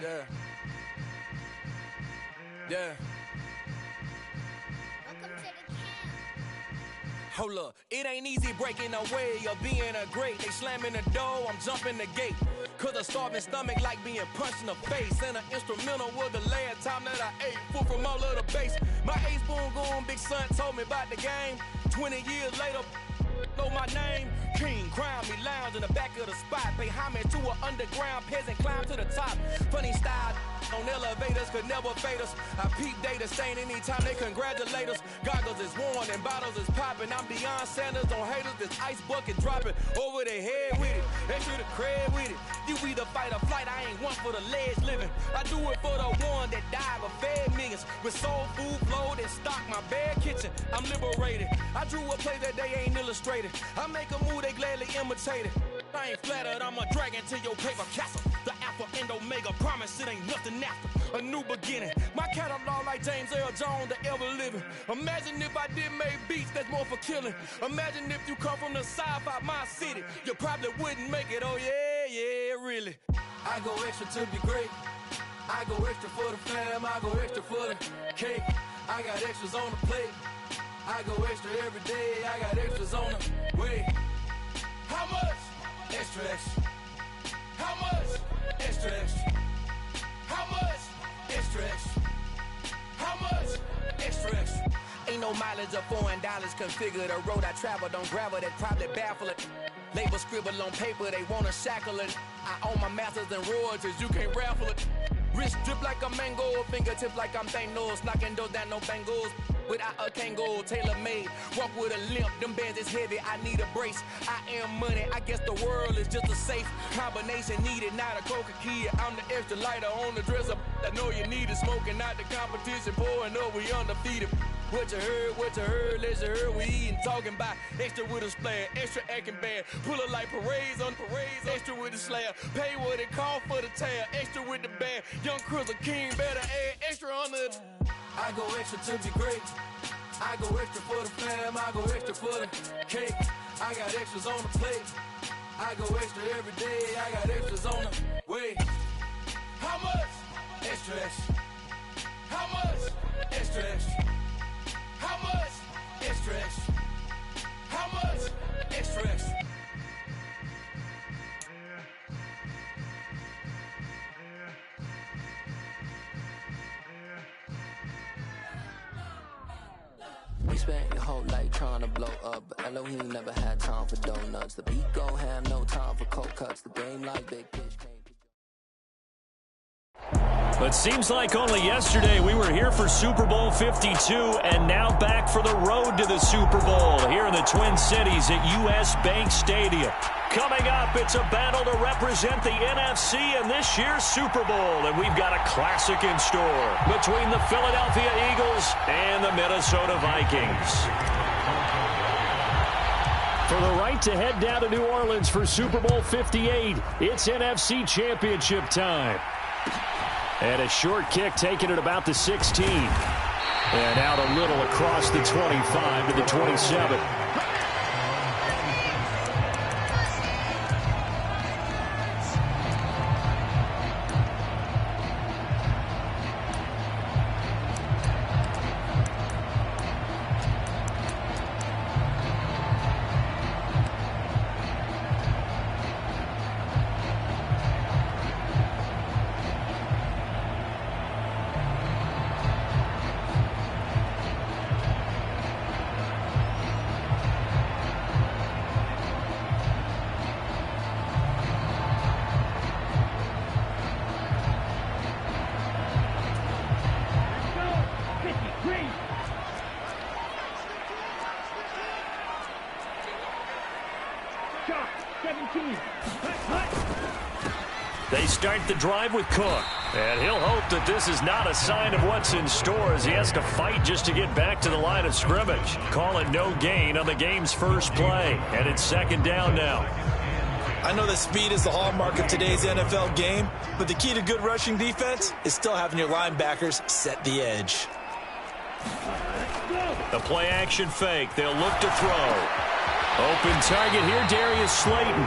Yeah. Yeah. Hold up, it ain't easy breaking away or being a great. They slamming the door, I'm jumping the gate. Cause a starving stomach like being punched in the face. And an instrumental was the last time that I ate. Food from all of the base. My ace boom goon, big son told me about the game. 20 years later, know my name. King, crown me, lounge in the back of the spot. Pay homage to an underground peasant, climb to the top. Funny style on elevators could never fade us. I peep data stain anytime they congratulate us. Goggles is worn and bottles is popping. I'm Deion Sanders on haters, this ice bucket dropping over their head with it. Extra the cred with it. You either fight or flight, I ain't one for the ledge living. I do it for the one that died but fed millions. With soul food flowed and stocked my bare kitchen. I'm liberated. I drew a play that they ain't illustrated. I make a move, they gladly imitate it. I ain't flattered, I'm a dragon to your paper castle. The Alpha and Omega, promise it ain't nothing after. A new beginning. My catalog like James Earl Jones, the ever living. Imagine if I did make beats that's more for killing. Imagine if you come from the south out my city. You probably wouldn't make it, oh yeah, really. I go extra to be great. I go extra for the fam, I go extra for the cake. I got extras on the plate. I go extra every day, I got extras on the way. How much? Extra, extra. How much? Extra, extra. How much? Extra, extra. How much? Extra, extra. Ain't no mileage of $4 configure the road I travel. Don't gravel, that probably baffle it. Label scribble on paper, they wanna shackle it. I own my masters and royalties, you can't raffle it. Wrist drip like a mango, fingertips like I'm Thanos. Knocking those down, no bangles. Without a Kango, tailor-made. Walk with a limp, them bands is heavy, I need a brace. I am money, I guess the world is just a safe combination needed, not a coca key. I'm the extra lighter on the dresser. I know you need it, smoking out the competition, pouring up, we undefeated. What you heard, let you heard, we eatin', talking about extra with a splash, extra acting bad, pull it like parades on parades, extra with the slab, pay what it cost for the tab, extra with the band, young Cruiser King, better add extra on the. I go extra to be great, I go extra for the fam, I go extra for the cake, I got extras on the plate, I go extra every day, I got extras on the way. How much? Extra, extra. How much? Extra, extra. How much? Extra, extra. How much? Extra, extra. We spent your whole life trying to blow up, but Elohim never had time for donuts. The beat gon' have no time for cold cuts. The game like big pitch came. But seems like only yesterday we were here for Super Bowl 52 and now back for the road to the Super Bowl here in the Twin Cities at US Bank Stadium. Coming up, it's a battle to represent the NFC in this year's Super Bowl, and we've got a classic in store between the Philadelphia Eagles and the Minnesota Vikings. For the right to head down to New Orleans for Super Bowl 58, it's NFC Championship time. And a short kick taken at about the 16. And out a little across the 25 to the 27. They start the drive with Cook. And he'll hope that this is not a sign of what's in store as he has to fight just to get back to the line of scrimmage. Call it no gain on the game's first play. And it's second down now. I know that speed is the hallmark of today's NFL game, but the key to good rushing defense is still having your linebackers set the edge. The play action fake. They'll look to throw. Open target here, Darius Slayton.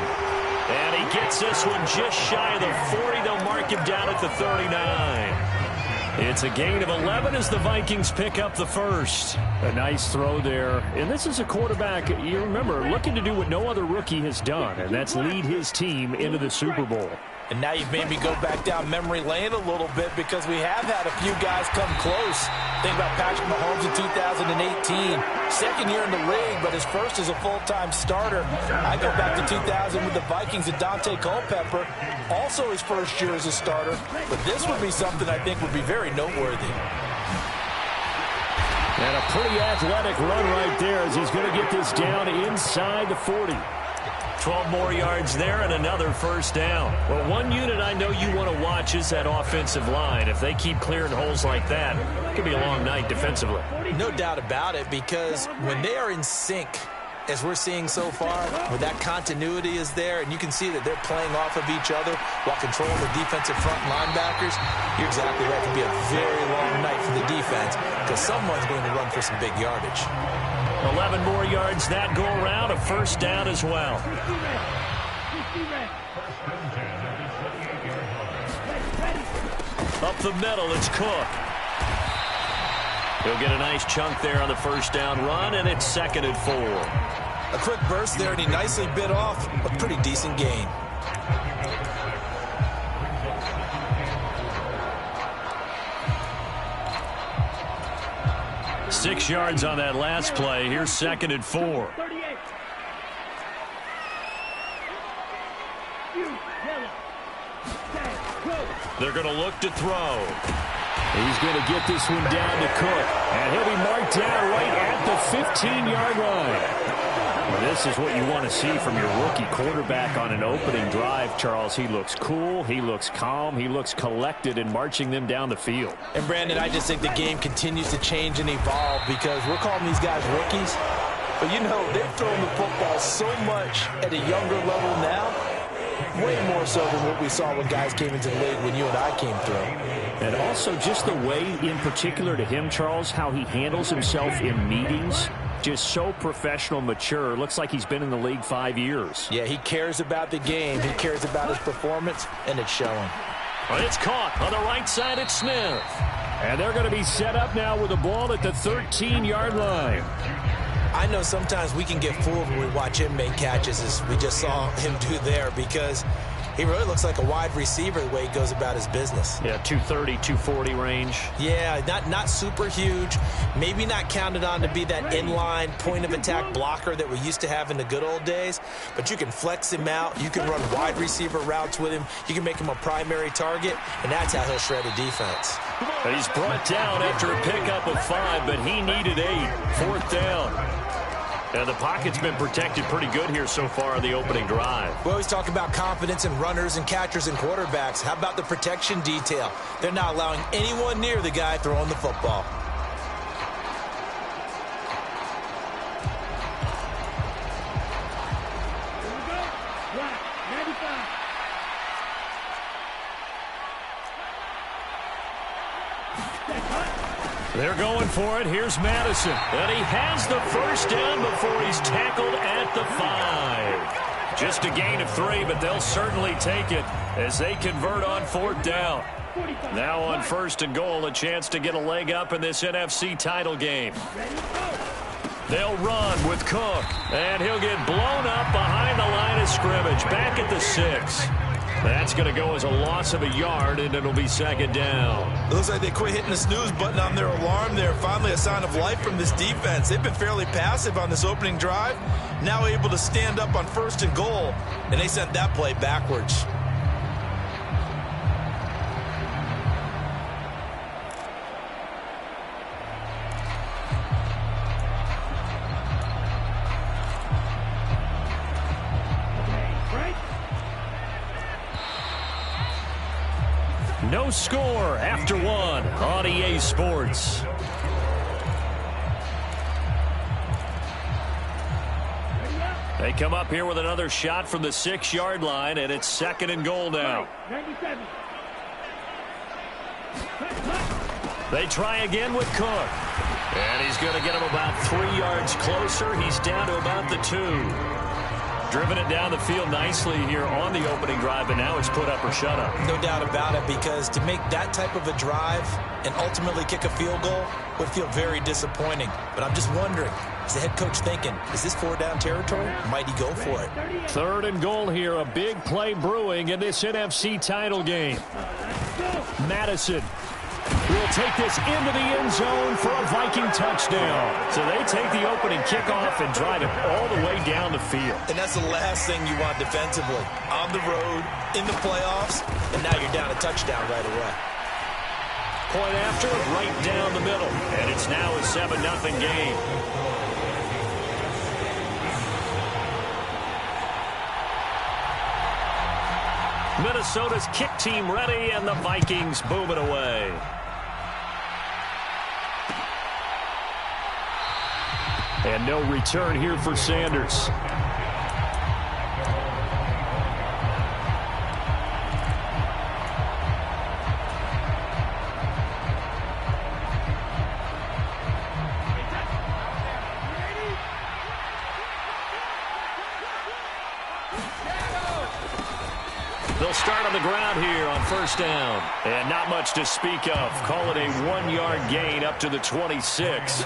And he gets this one just shy of the 40. They'll mark mark him down at the 39. It's a gain of 11 as the Vikings pick up the first. A nice throw there. And this is a quarterback, you remember, looking to do what no other rookie has done, and that's lead his team into the Super Bowl. And now you've made me go back down memory lane a little bit because we have had a few guys come close. Think about Patrick Mahomes in 2018. Second year in the league, but his first as a full-time starter. I go back to 2000 with the Vikings and Dante Culpepper. Also his first year as a starter. But this would be something I think would be very noteworthy. And a pretty athletic run right there as he's going to get this down inside the 40. 12 more yards there and another first down. Well, one unit I know you want to watch is that offensive line. If they keep clearing holes like that, it could be a long night defensively. No doubt about it, because when they are in sync, as we're seeing so far, where that continuity is there, and you can see that they're playing off of each other while controlling the defensive front linebackers, you're exactly right. It could be a very long night for the defense because someone's going to run for some big yardage. 11 more yards that go around, a first down as well. Up the middle, it's Cook. He'll get a nice chunk there on the first down run, and it's 2nd and 4. A quick burst there, and he nicely bit off a pretty decent gain. Six yards on that last play. Here's 2nd and 4. They're going to look to throw. He's going to get this one down to Cook. And he'll be marked down right at the 15-yard line. Well, this is what you want to see from your rookie quarterback on an opening drive, Charles. He looks cool, he looks calm, he looks collected in marching them down the field. And, Brandon, I just think the game continues to change and evolve because we're calling these guys rookies. But, you know, they're throwing the football so much at a younger level now, way more so than what we saw when guys came into the league when you and I came through. And also just the way, in particular to him, Charles, how he handles himself in meetings. Just so professional, mature. Looks like he's been in the league 5 years. Yeah, he cares about the game. He cares about his performance, and it's showing. Well, it's caught on the right side at Smith. And they're going to be set up now with the ball at the 13-yard line. I know sometimes we can get fooled when we watch him make catches, as we just saw him do there, because he really looks like a wide receiver the way he goes about his business. Yeah, 230, 240 range. Yeah, not super huge. Maybe not counted on to be that inline point-of-attack blocker that we used to have in the good old days. But you can flex him out. You can run wide receiver routes with him. You can make him a primary target, and that's how he'll shred a defense. He's brought down after a pickup of 5, but he needed 8. 4th down. And the pocket's been protected pretty good here so far on the opening drive. We always talk about confidence in runners and catchers and quarterbacks. How about the protection detail? They're not allowing anyone near the guy throwing the football. They're going for it. Here's Madison. And he has the first down before he's tackled at the 5. Just a gain of 3, but they'll certainly take it as they convert on 4th down. Now on 1st and goal, a chance to get a leg up in this NFC title game. They'll run with Cook, and he'll get blown up behind the line of scrimmage, back at the 6. That's going to go as a loss of a yard, and it'll be 2nd down. It looks like they quit hitting the snooze button on their alarm there. Finally a sign of life from this defense. They've been fairly passive on this opening drive. Now able to stand up on 1st and goal, and they sent that play backwards. No score after 1 on EA Sports. They come up here with another shot from the 6-yard line, and it's 2nd and goal now. They try again with Cook. And he's going to get him about 3 yards closer. He's down to about the 2. driven it down the field nicely here on the opening drive, but now it's put up or shut up. No doubt about it, because to make that type of a drive and ultimately kick a field goal would feel very disappointing. But I'm just wondering, is the head coach thinking, is this 4-down territory? Might he go for it? 3rd and goal here. A big play brewing in this NFC title game. Madison will take this into the end zone for a Viking touchdown. So they take the opening kickoff and drive it all the way down the field. And that's the last thing you want defensively. On the road, in the playoffs, and now you're down a touchdown right away. Point after, right down the middle. And it's now a 7-0 game. Minnesota's kick team ready, and the Vikings boom it away. And no return here for Sanders. They'll start on the ground here on 1st down. And not much to speak of. Call it a 1-yard gain up to the 26.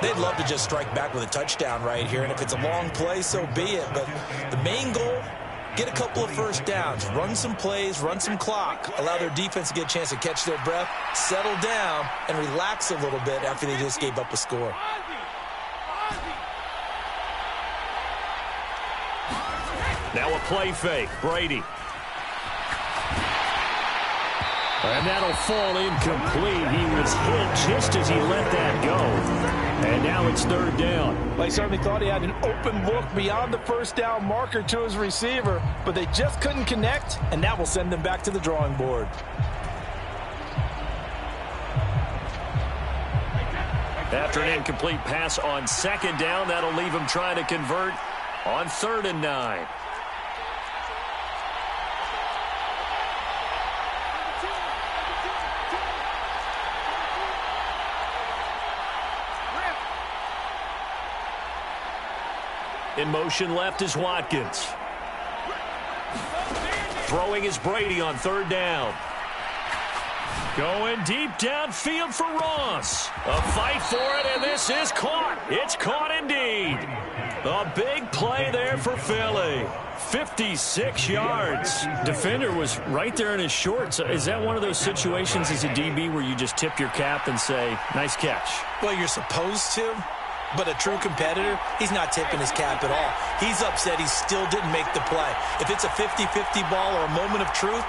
They'd love to just strike back with a touchdown right here, and if it's a long play, so be it. But the main goal, get a couple of 1st downs, run some plays, run some clock, allow their defense to get a chance to catch their breath, settle down, and relax a little bit after they just gave up a score. Now a play fake. Brady. And that'll fall incomplete. He was hit just as he let that go. And now it's 3rd down. Well, he certainly thought he had an open look beyond the 1st down marker to his receiver, but they just couldn't connect, and that will send them back to the drawing board. After an incomplete pass on 2nd down, that'll leave him trying to convert on 3rd and 9. In motion left is Watkins. Throwing is Brady on 3rd down. Going deep downfield for Ross. A fight for it, and this is caught. It's caught indeed. A big play there for Philly. 56 yards. Defender was right there in his shorts. Is that one of those situations as a DB where you just tip your cap and say, nice catch? Well, you're supposed to. But a true competitor, he's not tipping his cap at all. He's upset he still didn't make the play. If it's a 50-50 ball or a moment of truth,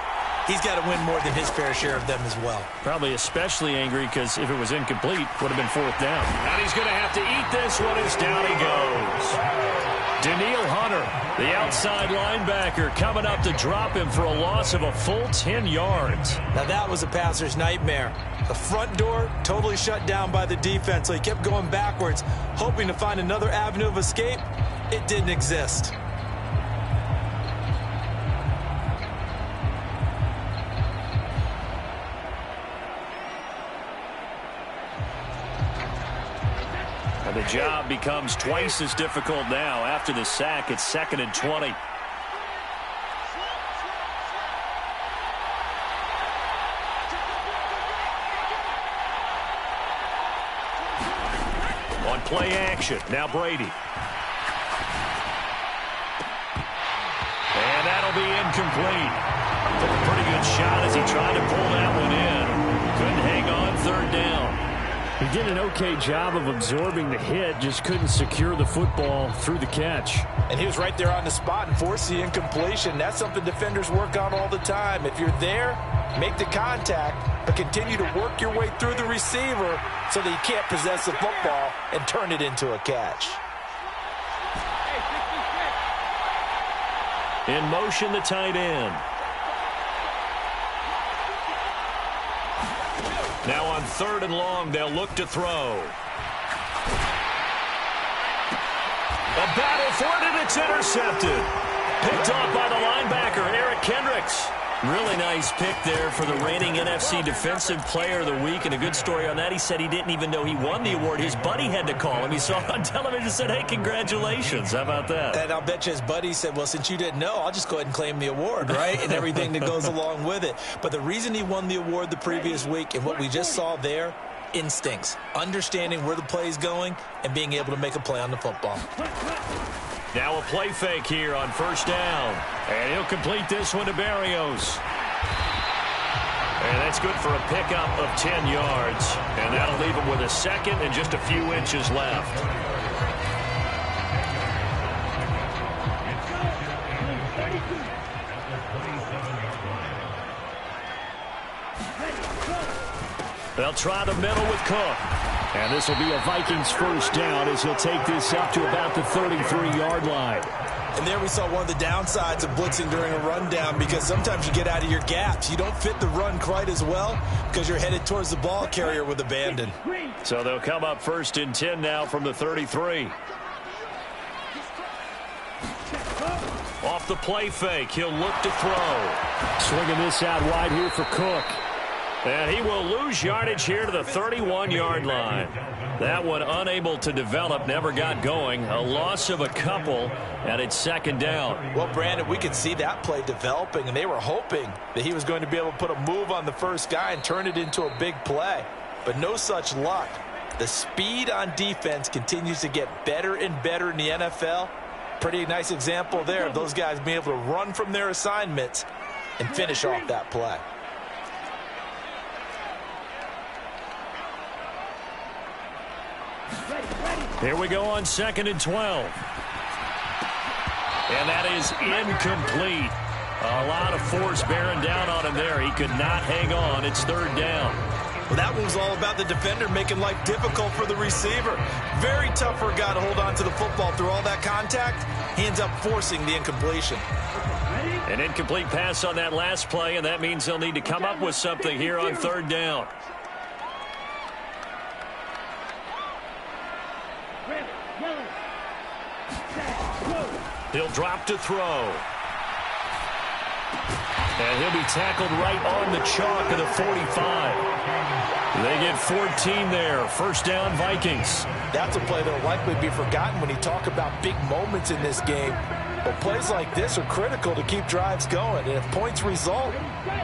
he's got to win more than his fair share of them as well. Probably especially angry because if it was incomplete, would have been 4th down. And he's going to have to eat this one as down he goes. Daniil Hunter, the outside linebacker, coming up to drop him for a loss of a full 10 yards. Now that was a passer's nightmare. The front door totally shut down by the defense, so he kept going backwards, hoping to find another avenue of escape. It didn't exist. And the job becomes twice as difficult now after the sack. It's 2nd and 20. On play action, now Brady. And that'll be incomplete. Took a pretty good shot as he tried to pull that one in. Couldn't hang on 3rd down. He did an okay job of absorbing the hit, just couldn't secure the football through the catch. And he was right there on the spot and forced the incompletion. That's something defenders work on all the time. If you're there, make the contact, but continue to work your way through the receiver so that he can't possess the football and turn it into a catch. In motion, the tight end. Now on 3rd and long, they'll look to throw. A battle for it, and it's intercepted. Picked off by the linebacker, Eric Kendricks. Really nice pick there for the reigning NFC Defensive Player of the Week, and a good story on that. He said he didn't even know he won the award. His buddy had to call him. He saw it on television and said, hey, congratulations. How about that? And I'll bet you his buddy said, well, since you didn't know, I'll just go ahead and claim the award, right? And everything that goes along with it. But the reason he won the award the previous week and what we just saw there, instincts, understanding where the play is going and being able to make a play on the football. Now a play fake here on first down. And he'll complete this one to Berrios. And that's good for a pickup of 10 yards. And that'll leave him with a second and just a few inches left. They'll try the middle with Cook. And this will be a Vikings first down as he'll take this up to about the 33-yard line. And there we saw one of the downsides of blitzing during a rundown, because sometimes you get out of your gaps. You don't fit the run quite as well because you're headed towards the ball carrier with abandon. So they'll come up first and 10 now from the 33. Off the play fake, he'll look to throw. Swinging this out wide here for Cook. And he will lose yardage here to the 31-yard line. That one unable to develop, never got going. A loss of a couple, and it's second down. Well, Brandon, we could see that play developing, and they were hoping that he was going to be able to put a move on the first guy and turn it into a big play. But no such luck. The speed on defense continues to get better and better in the NFL. Pretty nice example there of those guys being able to run from their assignments and finish off that play. Here we go on second and 12. And that is incomplete. A lot of force bearing down on him there. He could not hang on. It's third down. Well, that one was all about the defender making life difficult for the receiver. Very tough for a guy to hold on to the football through all that contact. He ends up forcing the incompletion. An incomplete pass on that last play, and that means they'll need to come up with something here on third down. He'll drop to throw. And he'll be tackled right on the chalk of the 45. They get 14 there. First down, Vikings. That's a play that will likely be forgotten when you talk about big moments in this game. But plays like this are critical to keep drives going. And if points result,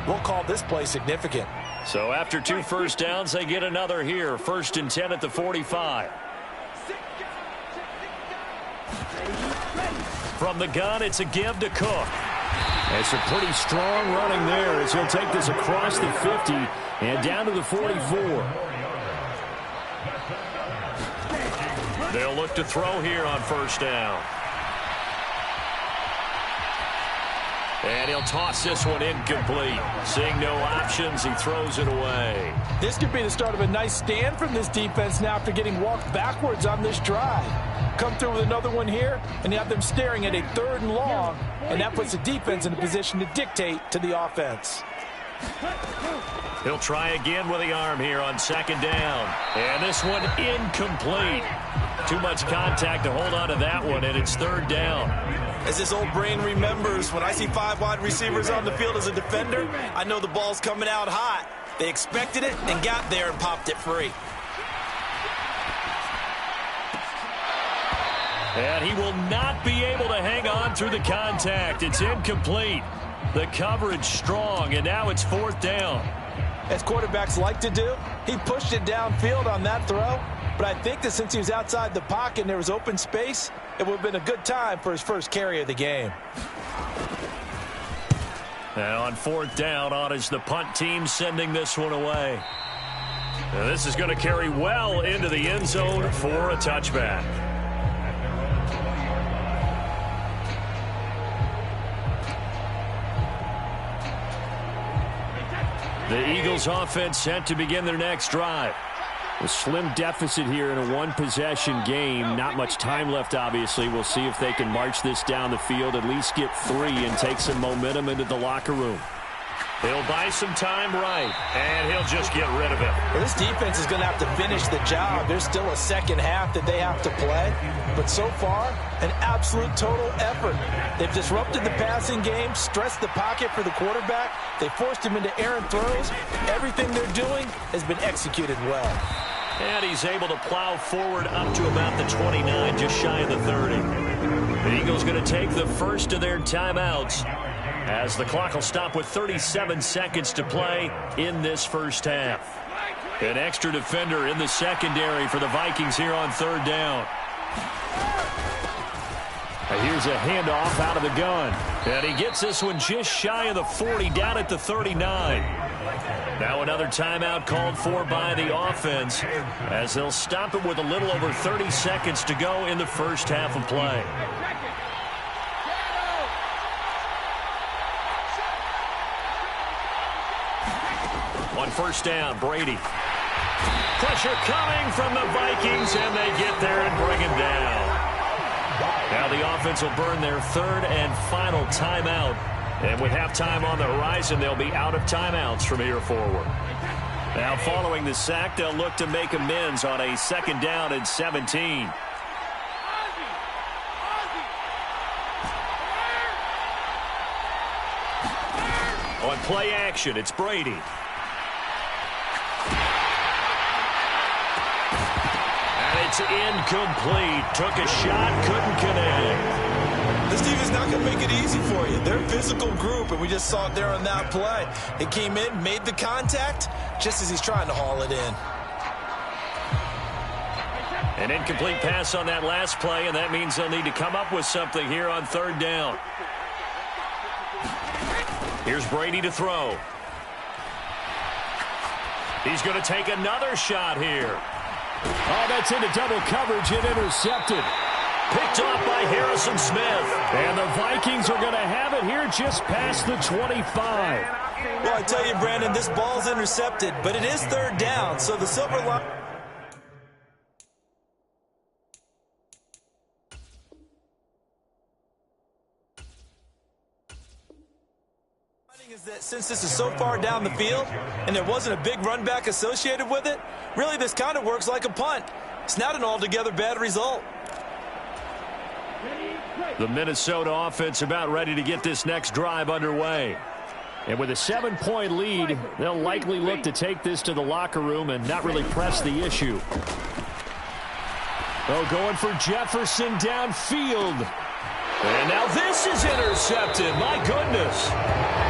we'll call this play significant. So after 2 first downs, they get another here. First and 10 at the 45. From the gun, it's a give to Cook. It's a pretty strong running there as he'll take this across the 50 and down to the 44. They'll look to throw here on first down. And he'll toss this one incomplete. Seeing no options, he throws it away. This could be the start of a nice stand from this defense now after getting walked backwards on this drive. Come through with another one here, and you have them staring at a third and long, and that puts the defense in a position to dictate to the offense. He'll try again with the arm here on second down. And this one incomplete. Too much contact to hold on to that one, and it's third down. As this old brain remembers, when I see 5 wide receivers on the field as a defender, I know the ball's coming out hot. They expected it and got there and popped it free. And he will not be able to hang on through the contact. It's incomplete. The coverage strong, and now it's fourth down. As quarterbacks like to do, he pushed it downfield on that throw. But I think that since he was outside the pocket and there was open space, it would have been a good time for his first carry of the game. And on fourth down, on is the punt team sending this one away. Now this is going to carry well into the end zone for a touchback. The Eagles offense set to begin their next drive. A slim deficit here in a one-possession game. Not much time left, obviously. We'll see if they can march this down the field, at least get 3 and take some momentum into the locker room. He'll buy some time right, and he'll just get rid of it. Well, this defense is going to have to finish the job. There's still a second half that they have to play. But so far, an absolute total effort. They've disrupted the passing game, stressed the pocket for the quarterback. They forced him into errant throws. Everything they're doing has been executed well. And he's able to plow forward up to about the 29, just shy of the 30. The Eagles going to take the first of their timeouts, as the clock will stop with 37 seconds to play in this first half. An extra defender in the secondary for the Vikings here on third down. Here's a handoff out of the gun. And he gets this one just shy of the 40, down at the 39. Now another timeout called for by the offense, as they'll stop it with a little over 30 seconds to go in the first half of play. On first down, Brady. Pressure coming from the Vikings, and they get there and bring him down. Now the offense will burn their third and final timeout. And with halftime on the horizon, they'll be out of timeouts from here forward. Now following the sack, they'll look to make amends on a second down and 17. On play action, it's Brady. It's incomplete. Took a shot, couldn't connect. This team is not going to make it easy for you. They're a physical group, and we just saw it there on that play. It came in, made the contact, just as he's trying to haul it in. An incomplete pass on that last play, and that means they'll need to come up with something here on third down. Here's Brady to throw. He's going to take another shot here. Oh, that's into double coverage and intercepted. Picked off by Harrison Smith. And the Vikings are going to have it here just past the 25. Well, I tell you, Brandon, this ball's intercepted, but it is third down, so the silver line is that since this is so far down the field and there wasn't a big run back associated with it, really this kind of works like a punt. It's not an altogether bad result. The Minnesota offense about ready to get this next drive underway. And with a 7-point lead, they'll likely look to take this to the locker room and not really press the issue. Oh, going for Jefferson downfield. And now this is intercepted. My goodness.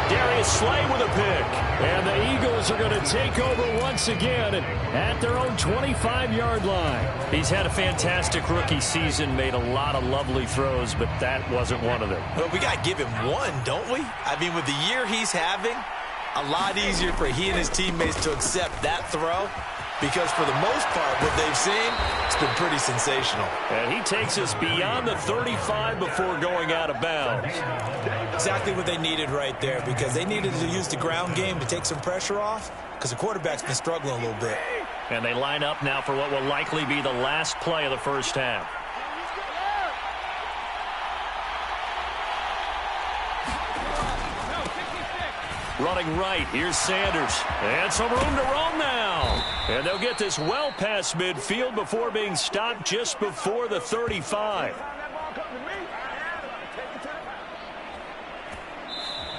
Darius Slay with a pick. And the Eagles are going to take over once again at their own 25-yard line. He's had a fantastic rookie season, made a lot of lovely throws, but that wasn't one of them. Well, we got to give him one, don't we? I mean, with the year he's having, a lot easier for he and his teammates to accept that throw. Because for the most part, what they've seen, it's been pretty sensational. And he takes us beyond the 35 before going out of bounds. Exactly what they needed right there, because they needed to use the ground game to take some pressure off, because the quarterback's been struggling a little bit. And they line up now for what will likely be the last play of the first half. Running right, here's Sanders. And some room to roam now. And they'll get this well past midfield before being stopped just before the 35.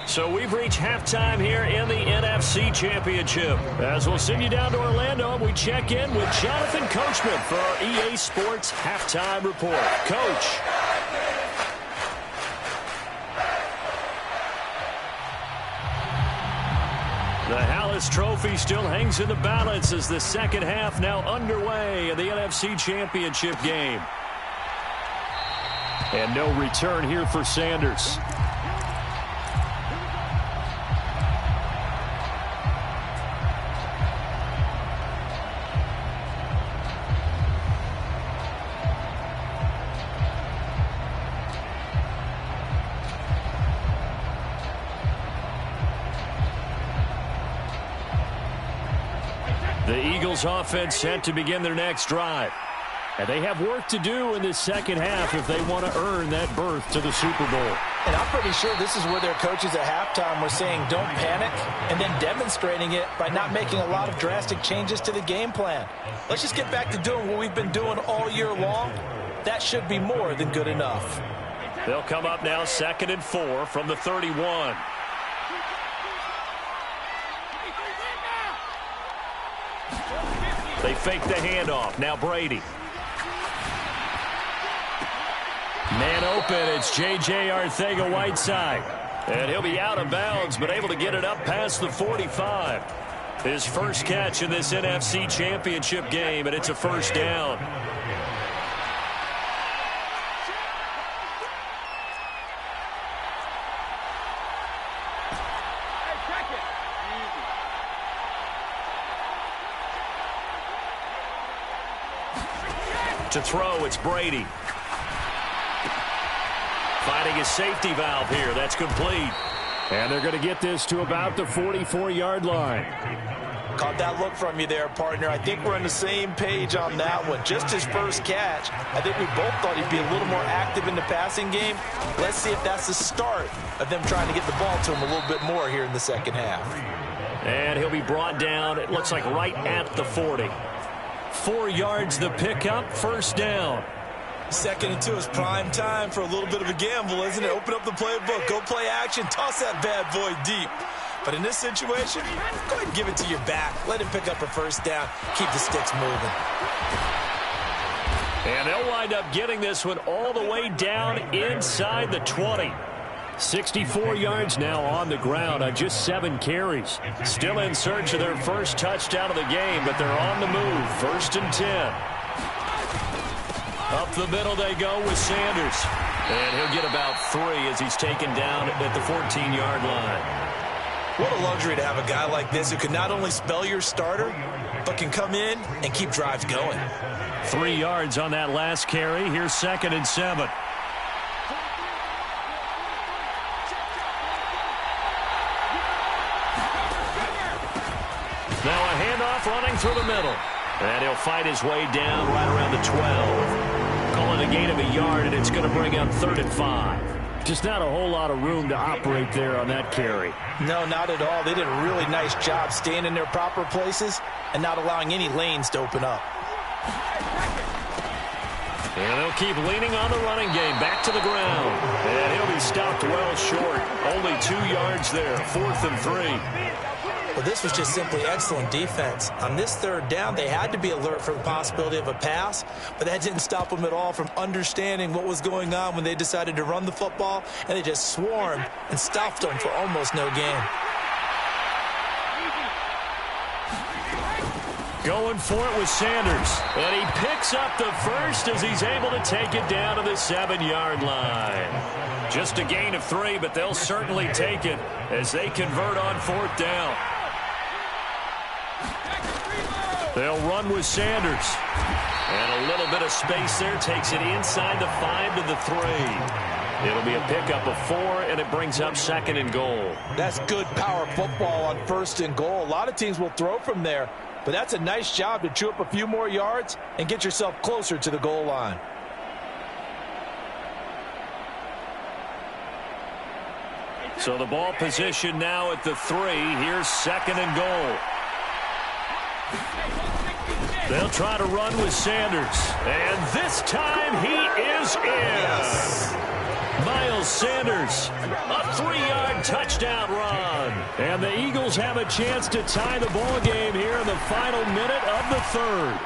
So we've reached halftime here in the NFC Championship. As we'll send you down to Orlando, and we check in with Jonathan Coachman for our EA Sports Halftime Report. Coach. The Hallis Trophy still hangs in the balance as the second half now underway in the NFC Championship game. And no return here for Sanders. The Eagles offense set to begin their next drive. And they have work to do in this second half if they want to earn that berth to the Super Bowl. And I'm pretty sure this is where their coaches at halftime were saying don't panic, and then demonstrating it by not making a lot of drastic changes to the game plan. Let's just get back to doing what we've been doing all year long. That should be more than good enough. They'll come up now 2nd and 4 from the 31. They fake the handoff. Now Brady. Man open. It's J.J. Arcega-Whiteside. And he'll be out of bounds, but able to get it up past the 45. His first catch in this NFC Championship game, and it's a first down. To throw, it's Brady. Finding his safety valve here. That's complete. And they're going to get this to about the 44-yard line. Caught that look from you there, partner. I think we're on the same page on that one. Just his first catch. I think we both thought he'd be a little more active in the passing game. Let's see if that's the start of them trying to get the ball to him a little bit more here in the second half. And he'll be brought down, it looks like right at the 40. 4 yards the pickup, first down. 2nd and 2 is prime time for a little bit of a gamble, isn't it? Open up the playbook, go play action, toss that bad boy deep. But in this situation, go ahead and give it to your back. Let him pick up a first down. Keep the sticks moving. And they'll wind up getting this one all the way down inside the 20. 64 yards now on the ground on just 7 carries. Still in search of their first touchdown of the game, but they're on the move. 1st and 10. Up the middle they go with Sanders. And he'll get about 3 as he's taken down at the 14-yard line. What a luxury to have a guy like this who can not only spell your starter, but can come in and keep drives going. 3 yards on that last carry. Here's 2nd and 7. Now a handoff running through the middle. And he'll fight his way down right around the 12. Call it a gain of a yard, and it's going to bring up 3rd and 5. Just not a whole lot of room to operate there on that carry. No, not at all. They did a really nice job staying in their proper places and not allowing any lanes to open up. And they'll keep leaning on the running game. Back to the ground. And he'll be stopped well short. Only 2 yards there. 4th and 3. Well, this was just simply excellent defense. On this 3rd down, they had to be alert for the possibility of a pass, but that didn't stop them at all from understanding what was going on when they decided to run the football, and they just swarmed and stuffed them for almost no gain. Going for it with Sanders. And he picks up the first as he's able to take it down to the 7-yard line. Just a gain of 3, but they'll certainly take it as they convert on 4th down. They'll run with Sanders. And a little bit of space there. Takes it inside the 5 to the 3. It'll be a pickup of 4, and it brings up 2nd and goal. That's good power football on 1st and goal. A lot of teams will throw from there, but that's a nice job to chew up a few more yards and get yourself closer to the goal line. So the ball position now at the 3. Here's 2nd and goal. They'll try to run with Sanders. And this time he is in. Yes. Miles Sanders, a 3-yard touchdown run. And the Eagles have a chance to tie the ball game here in the final minute of the 3rd.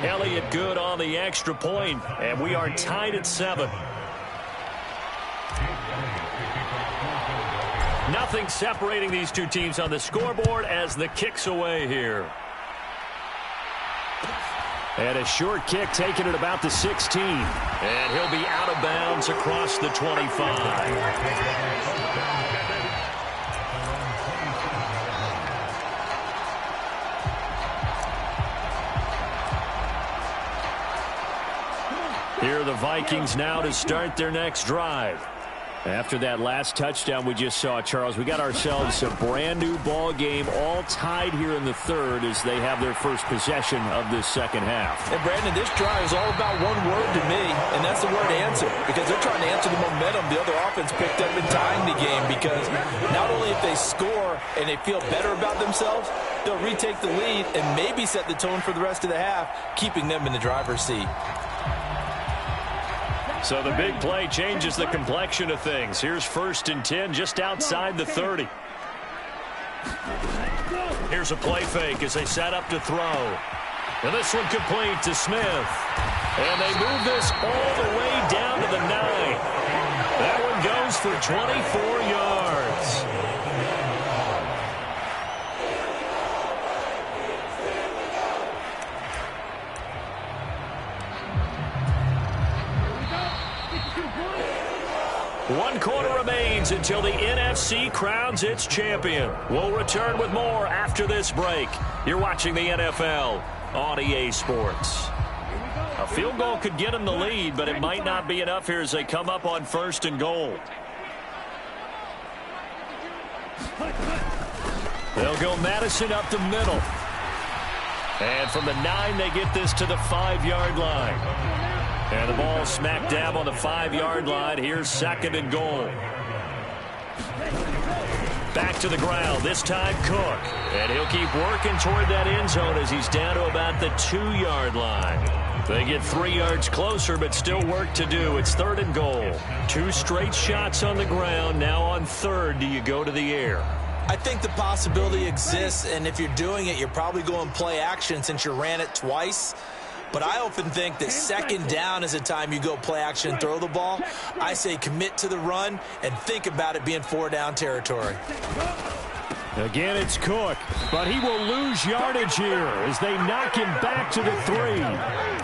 Elliott good on the extra point, and we are tied at 7. Nothing separating these two teams on the scoreboard as the kick's away here. And a short kick taken at about the 16. And he'll be out of bounds across the 25. Here are the Vikings now to start their next drive. After that last touchdown we just saw, Charles, we got ourselves a brand-new ball game, all tied here in the third as they have their first possession of this second half. And, Brandon, this drive is all about one word to me, and that's the word answer, because they're trying to answer the momentum the other offense picked up in tying the game, because not only if they score and they feel better about themselves, they'll retake the lead and maybe set the tone for the rest of the half, keeping them in the driver's seat. So the big play changes the complexion of things. Here's 1st and 10 just outside the 30. Here's a play fake as they set up to throw. And this one complete to Smith. And they move this all the way down to the 9. That one goes for 24 yards. One quarter remains until the NFC crowns its champion. We'll return with more after this break. You're watching the NFL on EA Sports. A field goal could get them the lead, but it might not be enough here as they come up on 1st and goal. They'll go Madison up the middle. And from the 9, they get this to the 5-yard line. And the ball smack dab on the 5-yard line. Here's 2nd and goal. Back to the ground. This time Cook. And he'll keep working toward that end zone as he's down to about the 2-yard line. They get 3 yards closer, but still work to do. It's 3rd and goal. 2 straight shots on the ground. Now on 3rd, do you go to the air? I think the possibility exists, and if you're doing it, you're probably going play action since you ran it twice. But I often think that 2nd down is the time you go play action and throw the ball. I say commit to the run and think about it being 4-down territory. Again, it's Cook, but he will lose yardage here as they knock him back to the 3.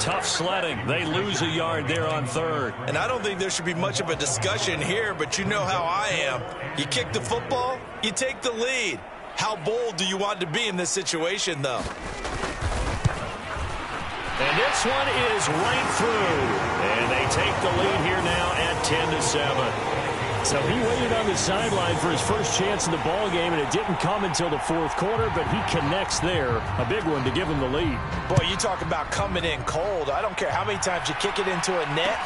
Tough sledding. They lose a yard there on 3rd. And I don't think there should be much of a discussion here, but you know how I am. You kick the football, you take the lead. How bold do you want to be in this situation, though? And this one is right through. And they take the lead here now at 10-7. So he waited on the sideline for his first chance in the ball game, and it didn't come until the 4th quarter, but he connects there. A big one to give him the lead. Boy, you talk about coming in cold. I don't care how many times you kick it into a net.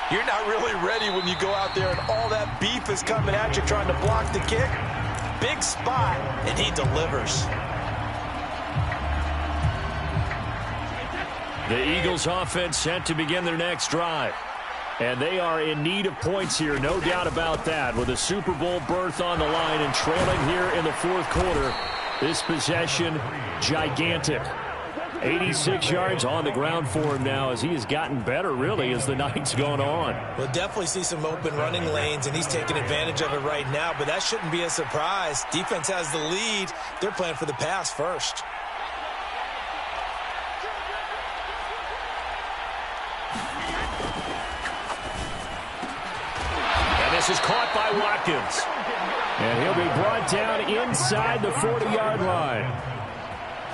You're not really ready when you go out there and all that beef is coming at you trying to block the kick. Big spot, and he delivers. The Eagles offense set to begin their next drive. And they are in need of points here, no doubt about that, with a Super Bowl berth on the line and trailing here in the 4th quarter. This possession, gigantic. 86 yards on the ground for him now as he has gotten better, really, as the night's gone on. We'll definitely see some open running lanes, and he's taking advantage of it right now, but that shouldn't be a surprise. Defense has the lead. They're playing for the pass first. This is caught by Watkins. And he'll be brought down inside the 40-yard line.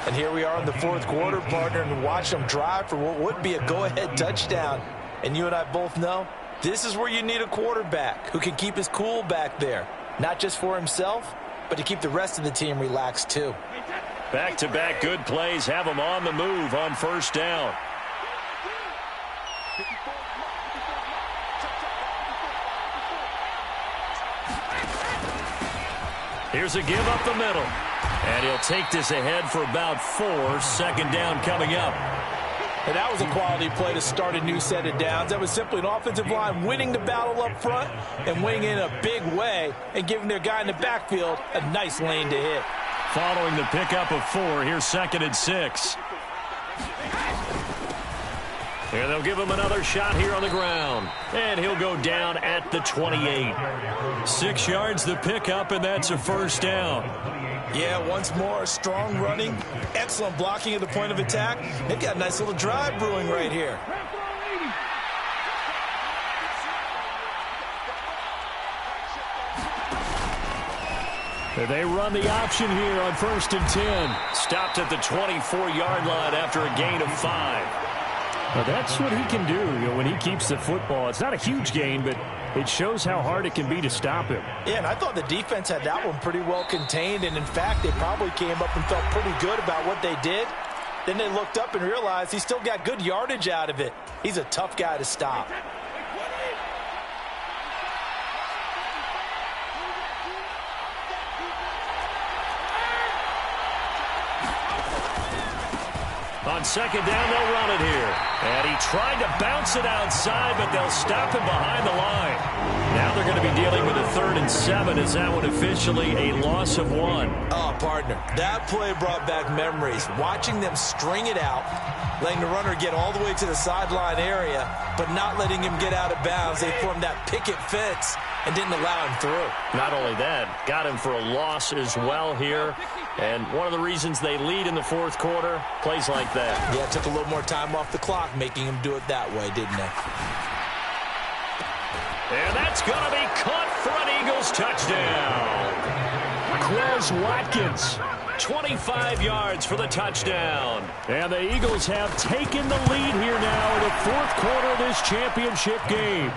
And here we are in the 4th quarter, partner, and watch them drive for what would be a go-ahead touchdown. And you and I both know this is where you need a quarterback who can keep his cool back there. Not just for himself, but to keep the rest of the team relaxed too. Back-to-back good plays have them on the move on 1st down. Here's a give up the middle. And he'll take this ahead for about 4. 2nd down coming up. And that was a quality play to start a new set of downs. That was simply an offensive line winning the battle up front and winning in a big way and giving their guy in the backfield a nice lane to hit. Following the pickup of 4, here's 2nd and 6. And they'll give him another shot here on the ground. And he'll go down at the 28. 6 yards the pickup, and that's a 1st down. Yeah, once more, strong running, excellent blocking at the point of attack. They've got a nice little drive brewing right here. They run the option here on 1st and 10. Stopped at the 24-yard line after a gain of 5. Well, that's what he can do, when he keeps the football. It's not a huge gain, but It shows how hard it can be to stop him. Yeah, and I thought the defense had that one pretty well contained, and in fact, they probably came up and felt pretty good about what they did. Then they looked up and realized he still got good yardage out of it. He's a tough guy to stop. On second down, they'll run it here. And he tried to bounce it outside, but they'll stop him behind the line. Now they're going to be dealing with a 3rd and 7 as that one officially a loss of 1. Oh, partner, that play brought back memories. Watching them string it out, letting the runner get all the way to the sideline area, but not letting him get out of bounds. They formed that picket fence and didn't allow him through. Not only that, got him for a loss as well here. And one of the reasons they lead in the 4th quarter, plays like that. Yeah, it took a little more time off the clock, making him do it that way, didn't it? And that's going to be caught for an Eagles touchdown. Quez Watkins, 25 yards for the touchdown. And the Eagles have taken the lead here now in the 4th quarter of this championship game.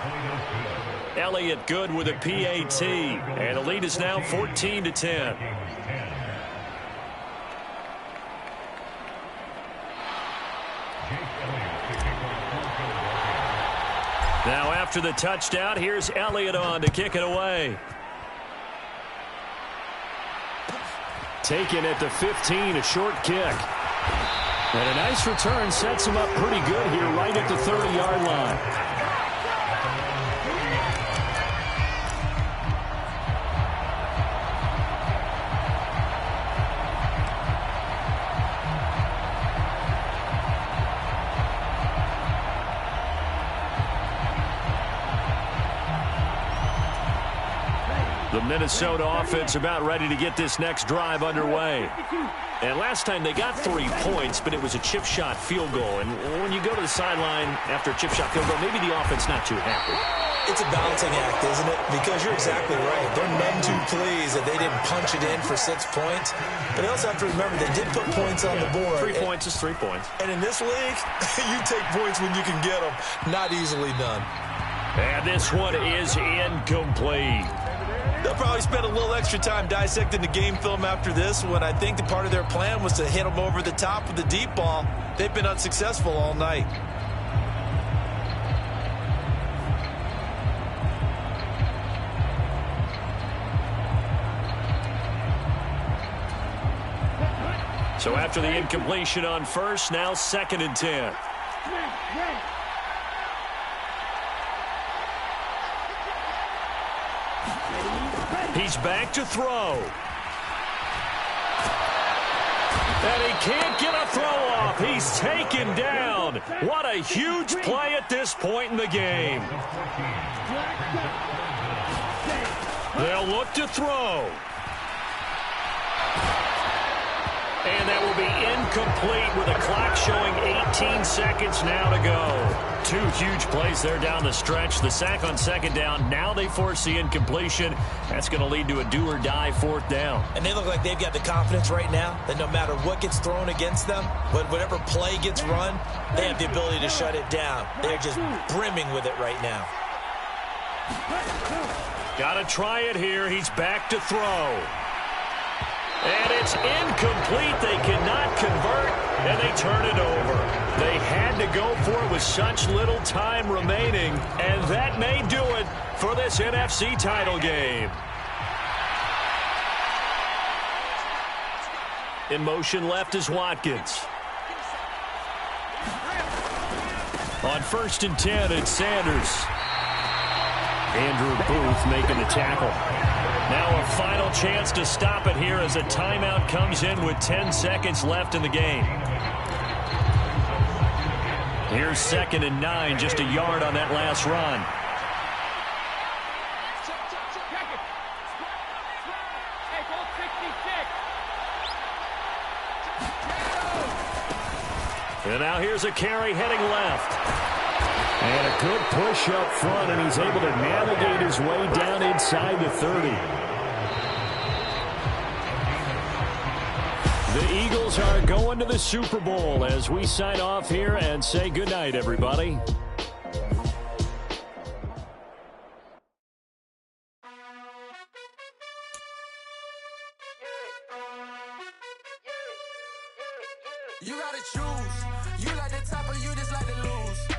Elliott good with a PAT. And the lead is now 14-10. Now after the touchdown, here's Elliott on to kick it away. Taken at the 15, a short kick. And a nice return sets him up pretty good here right at the 30-yard line. The Minnesota offense about ready to get this next drive underway. And last time they got 3 points, but it was a chip shot field goal. And when you go to the sideline after a chip shot field goal, maybe the offense not too happy. It's a balancing act, isn't it? Because you're exactly right. They're none too pleased that they didn't punch it in for 6 points. But they also have to remember they did put points on the board. 3 points is 3 points. And in this league, you take points when you can get them. Not easily done. And this one is incomplete. They'll probably spend a little extra time dissecting the game film after this one. I think the part of their plan was to hit them over the top with the deep ball. They've been unsuccessful all night. So after the incompletion on first, now 2nd and 10. He's back to throw. And he can't get a throw off. He's taken down. What a huge play at this point in the game. They'll look to throw. And that will be incomplete with a clock showing 18 seconds now to go. 2 huge plays there down the stretch. The sack on 2nd down. Now they force the incompletion. That's going to lead to a do-or-die 4th down. And they look like they've got the confidence right now that no matter what gets thrown against them, whatever play gets run, they have the ability to shut it down. They're just brimming with it right now. Got to try it here. He's back to throw. And it's incomplete. They cannot convert, and they turn it over. They had to go for it with such little time remaining, and that may do it for this NFC title game. In motion left is Watkins. On 1st and 10, it's Sanders. Andrew Booth making the tackle. Now a final chance to stop it here as a timeout comes in with 10 seconds left in the game. Here's 2nd and 9, just a yard on that last run. And now here's a carry heading left. And a good push up front, and he's able to navigate his way down inside the 30. The Eagles are going to the Super Bowl as we sign off here and say goodnight, everybody. You gotta choose. You like the top or you just like to lose.